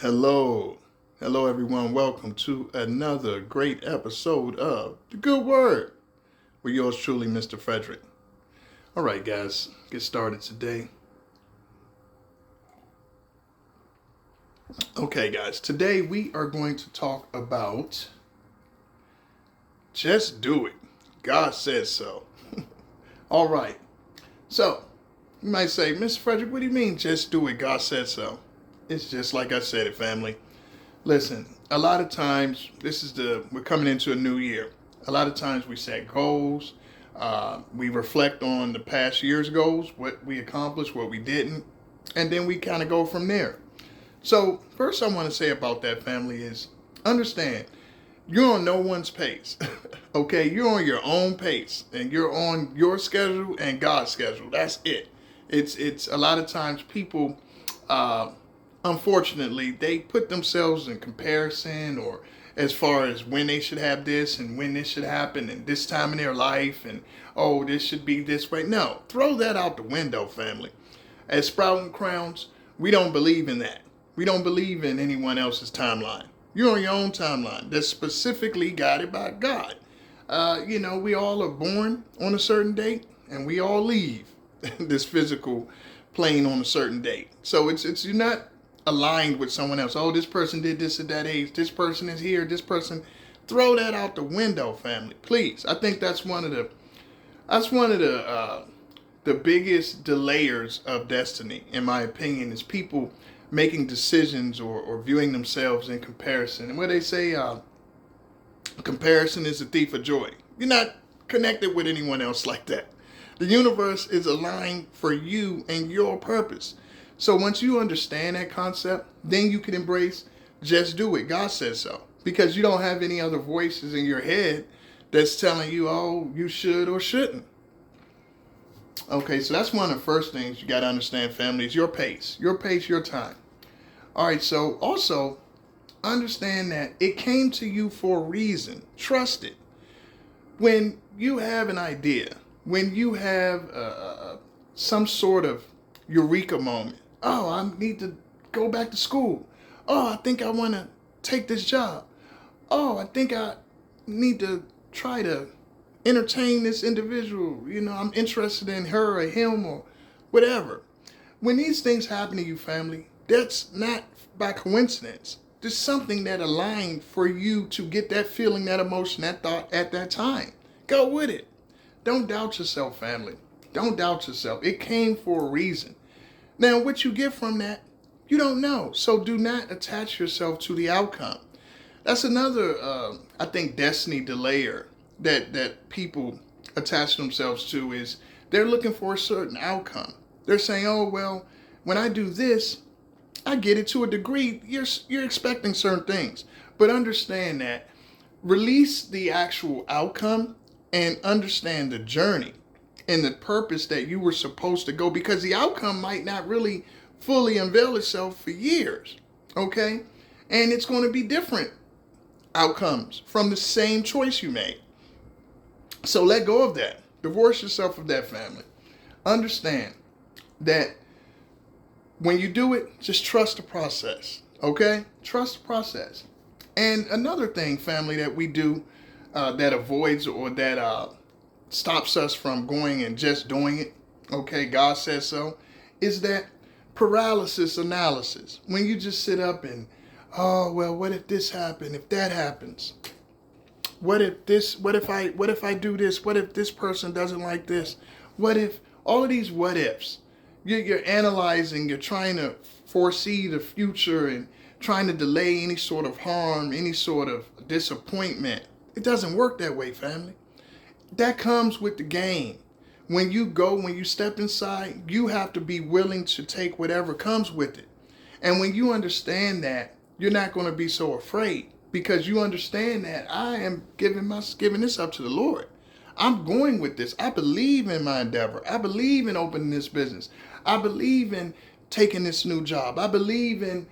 Hello. Hello, everyone. Welcome to another great episode of The Good Word with yours truly, Mr. Frederick. All right, guys, get started today. Okay, guys, today we are going to talk about just do it. God says so. All right. So, you might say, Mr. Frederick, what do you mean just do it? God said so. It's just like I said it, family. Listen, a lot of times, we're coming into a new year. A lot of times we set goals. We reflect on the past year's goals, what we accomplished, what we didn't, and then we kind of go from there. So, first I want to say about that, family, is understand you're on no one's pace. Okay, you're on your own pace, and you're on your schedule and God's schedule. That's it. It's a lot of times people. Unfortunately, they put themselves in comparison or as far as when they should have this and when this should happen and this time in their life and oh, this should be this way. No, throw that out the window, family. As Sprouting Crowns, we don't believe in that. We don't believe in anyone else's timeline. You're on your own timeline that's specifically guided by God. We all are born on a certain date and we all leave this physical plane on a certain date. So it's you're not aligned with someone else. Oh, this person did this at that age. This person is here. This person. Throw that out the window, family. Please. I think that's one of the biggest delayers of destiny, in my opinion, is people making decisions or viewing themselves in comparison. And where they say comparison is a thief of joy. You're not connected with anyone else like that. The universe is aligned for you and your purpose. So once you understand that concept, then you can embrace just do it. God says so. Because you don't have any other voices in your head that's telling you, oh, you should or shouldn't. Okay, so that's one of the first things you got to understand, family, is your pace. Your pace, your time. All right, so also understand that it came to you for a reason. Trust it. When you have an idea, when you have some sort of eureka moment, oh, I need to go back to school. Oh, I think I want to take this job. Oh, I think I need to try to entertain this individual. I'm interested in her or him or whatever. When these things happen to you, family, that's not by coincidence. There's something that aligned for you to get that feeling, that emotion, that thought at that time. Go with it. Don't doubt yourself, family. Don't doubt yourself. It came for a reason. Now, what you get from that, you don't know. So do not attach yourself to the outcome. That's another, I think, destiny delayer that people attach themselves to is they're looking for a certain outcome. They're saying, oh, well, when I do this, I get it to a degree. You're expecting certain things. But understand that. Release the actual outcome and understand the journey and the purpose that you were supposed to go, because the outcome might not really fully unveil itself for years, okay? And it's going to be different outcomes from the same choice you made. So let go of that. Divorce yourself of that, family. Understand that when you do it, just trust the process, okay? Trust the process. And another thing, family, that we do that avoids or that stops us from going and just doing it, okay, God says so, is that paralysis analysis. When you just sit up and, oh, well, what if this happened? If that happens? What if I do this? What if this person doesn't like this? What if, all of these what ifs, you're analyzing, you're trying to foresee the future and trying to delay any sort of harm, any sort of disappointment. It doesn't work that way, family. That comes with the game. When you step inside, you have to be willing to take whatever comes with it. And when you understand that, you're not going to be so afraid, because you understand that I am giving this up to the Lord. I'm going with this. I believe in my endeavor. I believe in opening this business. I believe in taking this new job. I believe in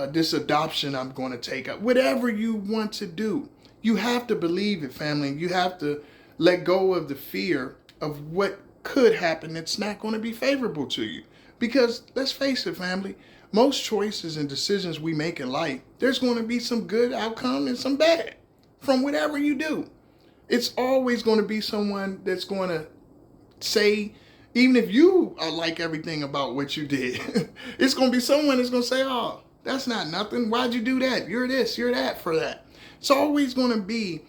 this adoption I'm going to take. Whatever you want to do, you have to believe it, family. You have to let go of the fear of what could happen that's not going to be favorable to you. Because let's face it, family, most choices and decisions we make in life, there's going to be some good outcome and some bad from whatever you do. It's always going to be someone that's going to say, even if you like everything about what you did, it's going to be someone that's going to say, oh, that's not nothing. Why'd you do that? You're this, you're that for that. It's always going to be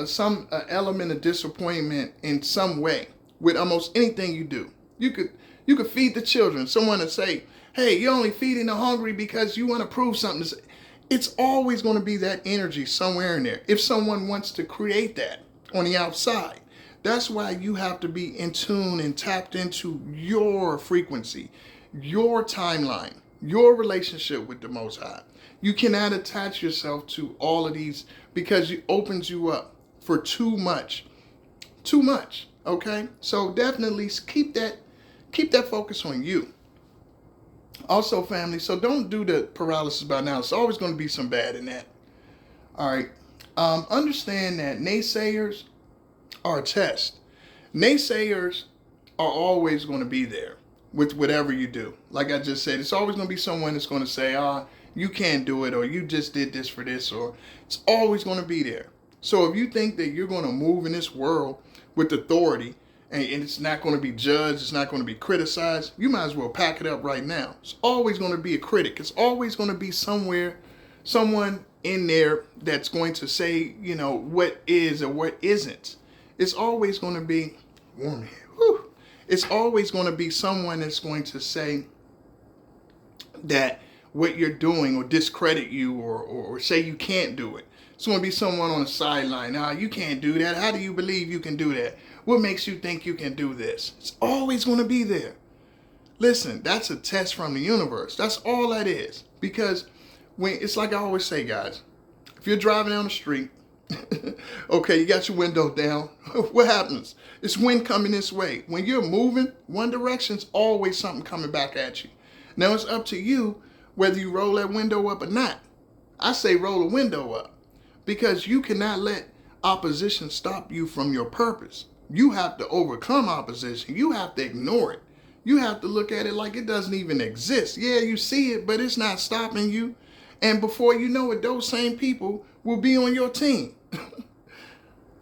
some element of disappointment in some way with almost anything you do. You could feed the children. Someone would say, hey, you're only feeding the hungry because you want to prove something. It's always going to be that energy somewhere in there. If someone wants to create that on the outside, that's why you have to be in tune and tapped into your frequency, your timeline, your relationship with the Most High. You cannot attach yourself to all of these because it opens you up for too much. Too much, okay? So definitely keep that focus on you. Also, family, so don't do the paralysis by now. It's always going to be some bad in that. All right. Understand that naysayers are a test. Naysayers are always going to be there with whatever you do. Like I just said, it's always going to be someone that's going to say, you can't do it, or you just did this for this, or it's always going to be there. So if you think that you're going to move in this world with authority and it's not going to be judged, it's not going to be criticized, you might as well pack it up right now. It's always going to be a critic. It's always going to be someone in there that's going to say, what is or what isn't. It's always going to be, warm here, whew. It's always going to be someone that's going to say that what you're doing or discredit you or say you can't do it. It's going to be someone on the sideline. You can't do that. How do you believe you can do that? What makes you think you can do this? It's always going to be there. Listen, that's a test from the universe. That's all that is. Because it's like I always say, guys, if you're driving down the street, okay, you got your window down, what happens? It's wind coming this way. When you're moving one direction, it's always something coming back at you. Now it's up to you whether you roll that window up or not. I say roll the window up because you cannot let opposition stop you from your purpose. You have to overcome opposition. You have to ignore it. You have to look at it like it doesn't even exist. Yeah, you see it, but it's not stopping you. And before you know it, those same people will be on your team.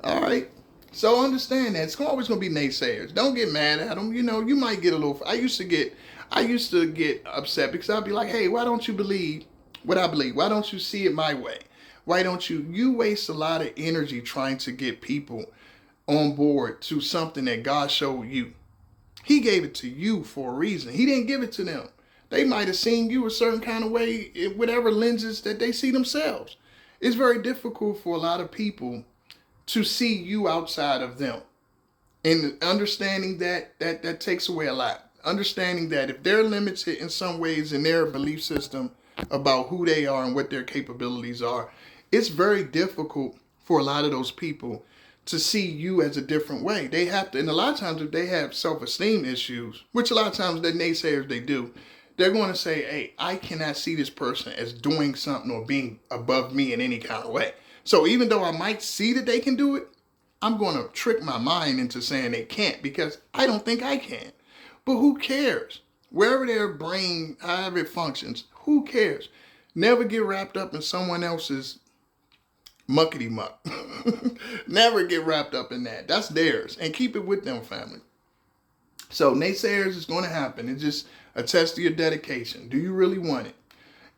All right. So understand that it's always going to be naysayers. Don't get mad at them. You might get a little. I used to get upset because I'd be like, hey, why don't you believe what I believe? Why don't you see it my way? Why don't you waste a lot of energy trying to get people on board to something that God showed you. He gave it to you for a reason. He didn't give it to them. They might have seen you a certain kind of way in whatever lenses that they see themselves. It's very difficult for a lot of people to see you outside of them. And understanding that takes away a lot. Understanding that if they're limited in some ways in their belief system about who they are and what their capabilities are, it's very difficult for a lot of those people to see you as a different way. They have to, and a lot of times if they have self-esteem issues, which a lot of times the naysayers, they do, they're going to say, hey, I cannot see this person as doing something or being above me in any kind of way. So even though I might see that they can do it, I'm going to trick my mind into saying they can't because I don't think I can. But who cares? Wherever their brain, however it functions, who cares? Never get wrapped up in someone else's muckety muck. Never get wrapped up in that. That's theirs. And keep it with them, family. So naysayers is going to happen. It's just a test of your dedication. Do you really want it?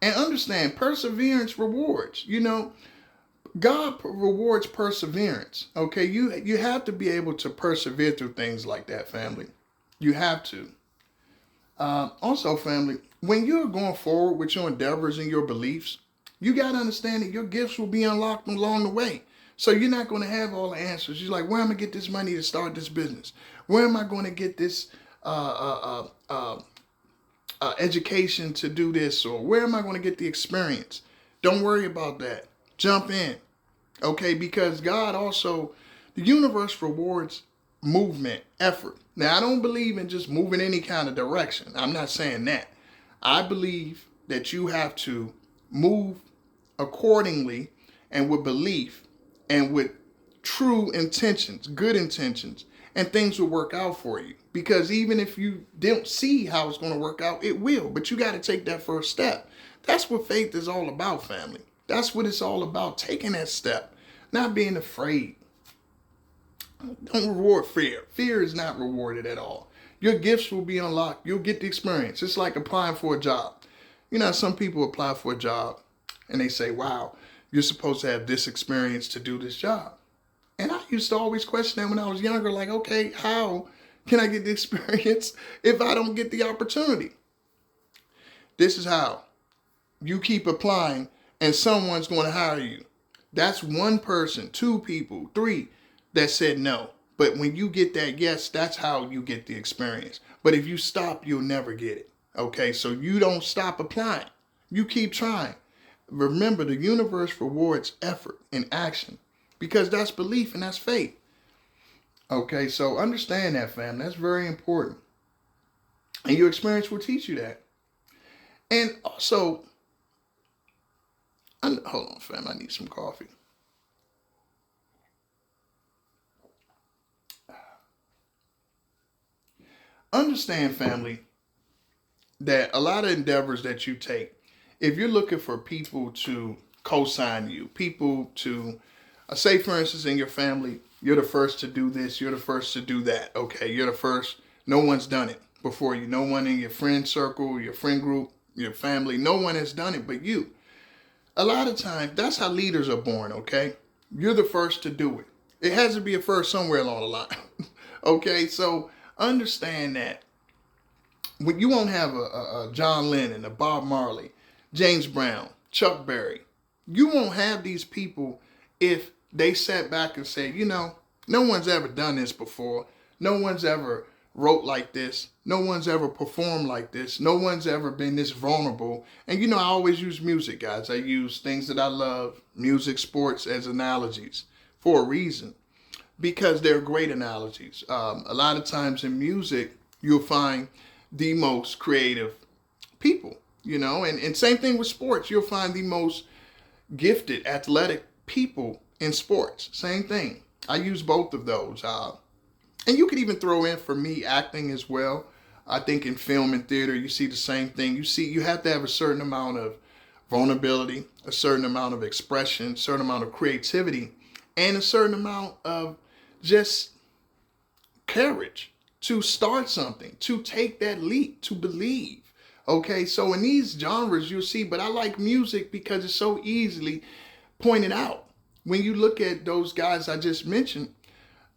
And understand, perseverance rewards. God rewards perseverance. Okay, you have to be able to persevere through things like that, family. You have to. Also, family, when you're going forward with your endeavors and your beliefs, you got to understand that your gifts will be unlocked along the way. So you're not going to have all the answers. You're like, where am I going to get this money to start this business? Where am I going to get this education to do this? Or where am I going to get the experience? Don't worry about that. Jump in. Okay, because God also, the universe rewards movement, effort. Now, I don't believe in just moving any kind of direction. I'm not saying that. I believe that you have to move accordingly and with belief and with true intentions, good intentions, and things will work out for you. Because even if you don't see how it's going to work out, it will. But you got to take that first step. That's what faith is all about, family. That's what it's all about, taking that step, not being afraid. Don't reward fear. Fear is not rewarded at all. Your gifts will be unlocked. You'll get the experience. It's like applying for a job. You know, some people apply for a job and they say, wow, you're supposed to have this experience to do this job. And I used to always question that when I was younger, like, okay, how can I get the experience if I don't get the opportunity? This is how. You keep applying and someone's going to hire you. That's one person, two people, three that said no. But when you get that yes, that's how you get the experience. But if you stop, you'll never get it. Okay, so you don't stop applying. You keep trying. Remember, the universe rewards effort and action because that's belief and that's faith. Okay, so understand that, fam. That's very important. And your experience will teach you that. And also, hold on, fam. I need some coffee. Understand, family, that a lot of endeavors that you take, if you're looking for people to co-sign you, people to, say for instance in your family, you're the first to do this, you're the first to do that. Okay, you're the first. No one's done it before you. No one in your friend circle, your friend group, your family, no one has done it but you. A lot of times, that's how leaders are born, okay? You're the first to do it. It has to be a first somewhere along the line. Okay, so understand that when you won't have a John Lennon, a Bob Marley, James Brown, Chuck Berry, you won't have these people if they sat back and said, you know, no one's ever done this before. No one's ever wrote like this. No one's ever performed like this. No one's ever been this vulnerable. And you know, I always use music, guys. I use things that I love, music, sports, as analogies for a reason. Because they're great analogies. A lot of times in music, you'll find the most creative people, you know, and same thing with sports. You'll find the most gifted, athletic people in sports. Same thing. I use both of those. And you could even throw in, for me, acting as well. I think in film and theater, you see the same thing. You have to have a certain amount of vulnerability, a certain amount of expression, a certain amount of creativity, and a certain amount of just courage to start something, to take that leap, to believe. Okay, so in these genres you'll see, but I like music because it's so easily pointed out. When you look at those guys I just mentioned,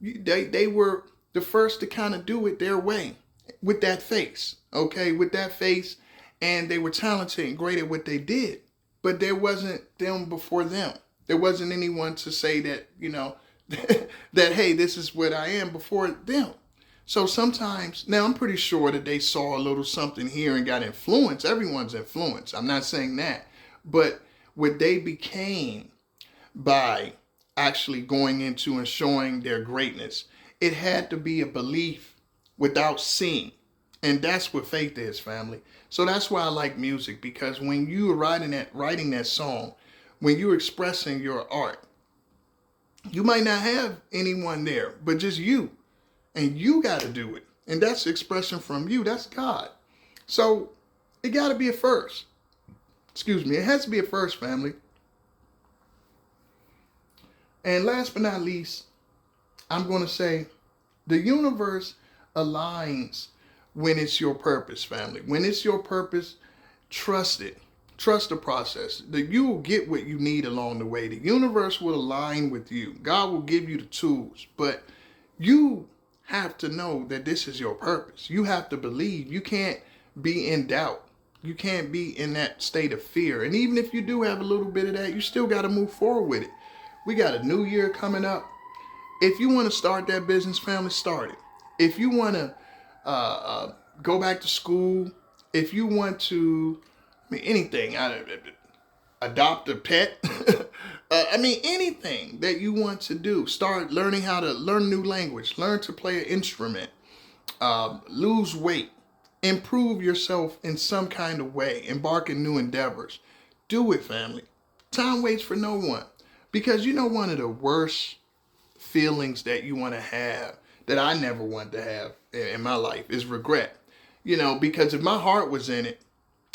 they were the first to kind of do it their way with that face. Okay, with that face, and they were talented and great at what they did. But there wasn't them before them. There wasn't anyone to say that, you know, that, hey, this is what I am before them. So sometimes, now I'm pretty sure that they saw a little something here and got influenced. Everyone's influenced. I'm not saying that. But what they became by actually going into and showing their greatness, it had to be a belief without seeing. And that's what faith is, family. So that's why I like music, because when you are writing that song, when you're expressing your art, you might not have anyone there, but just you. And you got to do it. And that's expression from you. That's God. So it got to be a first. Excuse me. It has to be a first, family. And last but not least, I'm going to say the universe aligns when it's your purpose, family. When it's your purpose, trust it. Trust the process. That you will get what you need along the way. The universe will align with you. God will give you the tools. But you have to know that this is your purpose. You have to believe. You can't be in doubt. You can't be in that state of fear. And even if you do have a little bit of that, you still got to move forward with it. We got a new year coming up. If you want to start that business, family, start it. If you want to go back to school, if you want to, anything, adopt a pet, anything that you want to do, start learning how to learn a new language, learn to play an instrument, lose weight, improve yourself in some kind of way, embark in new endeavors. Do it, family. Time waits for no one. Because you know one of the worst feelings that you want to have, that I never wanted to have in my life is regret. You know, because if my heart was in it,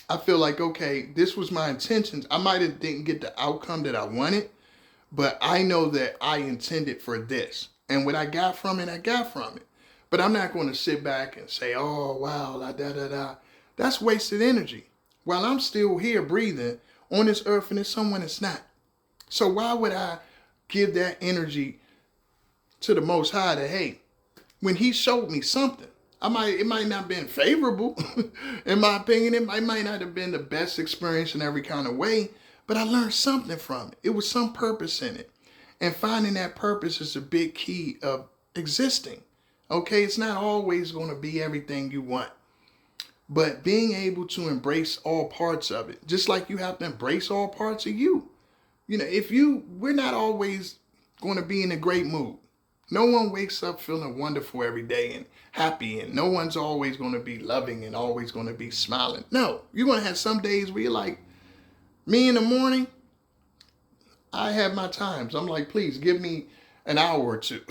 I feel like, okay, this was my intentions. I might have didn't get the outcome that I wanted, but I know that I intended for this. And what I got from it, I got from it. But I'm not going to sit back and say, oh, wow, da da da da. That's wasted energy. While I'm still here breathing on this earth and there's someone that's not. So why would I give that energy to the Most High that, hey, when he showed me something, it might not have been favorable. In my opinion, it might not have been the best experience in every kind of way, but I learned something from it. It was some purpose in it. And finding that purpose is a big key of existing. Okay, it's not always going to be everything you want. But being able to embrace all parts of it, just like you have to embrace all parts of you. You know, we're not always going to be in a great mood. No one wakes up feeling wonderful every day and happy, and no one's always going to be loving and always going to be smiling. No, you're going to have some days where you're like, me in the morning, I have my times. I'm like, please give me an hour or two.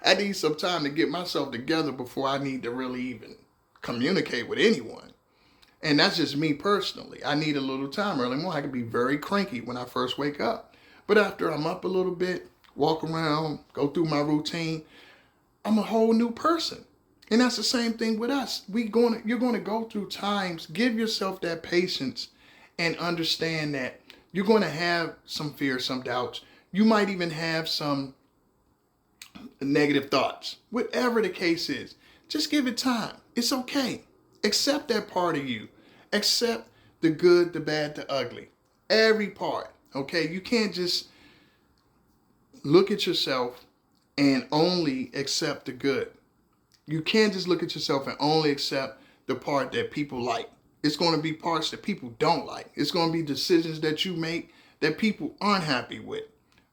I need some time to get myself together before I need to really even communicate with anyone. And that's just me personally. I need a little time early morning. I can be very cranky when I first wake up. But after I'm up a little bit, walk around, go through my routine, I'm a whole new person. And that's the same thing with us. You're going to go through times. Give yourself that patience and understand that you're going to have some fear, some doubts. You might even have some negative thoughts. Whatever the case is, just give it time. It's okay. Accept that part of you. Accept the good, the bad, the ugly. Every part. Okay? You can't just look at yourself and only accept the good. You can't just look at yourself and only accept the part that people like. It's going to be parts that people don't like. It's going to be decisions that you make that people aren't happy with.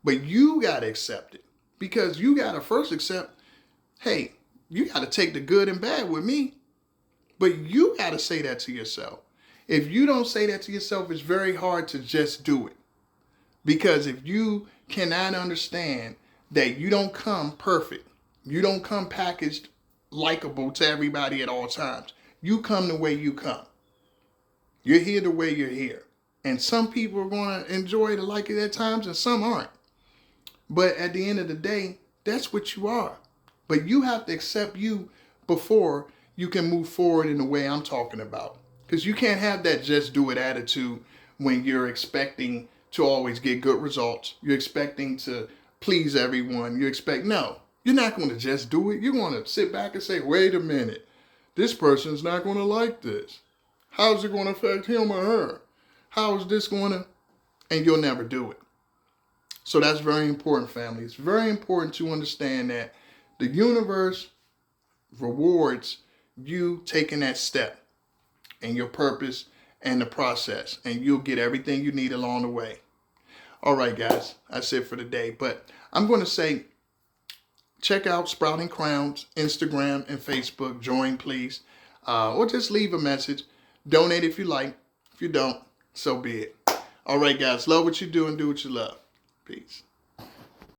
But you got to accept it. Because you got to first accept, hey, you got to take the good and bad with me. But you got to say that to yourself. If you don't say that to yourself, it's very hard to just do it. Because if you cannot understand that you don't come perfect, you don't come packaged likable to everybody at all times. You come the way you come. You're here the way you're here. And some people are going to enjoy the like it at times and some aren't. But at the end of the day, that's what you are. But you have to accept you before you can move forward in the way I'm talking about. Because you can't have that just do it attitude when you're expecting to always get good results. You're expecting to please everyone. No, you're not going to just do it. You're going to sit back and say, wait a minute, this person's not going to like this. How's it going to affect him or her? How is this going to? And you'll never do it. So that's very important, family. It's very important to understand that the universe rewards you taking that step and your purpose and the process, and you'll get everything you need along the way. All right, guys, that's it for today. But I'm going to say, check out Sprouting Crowns, Instagram and Facebook. Join, please. Or just leave a message. Donate if you like. If you don't, so be it. All right, guys, love what you do and do what you love. Peace.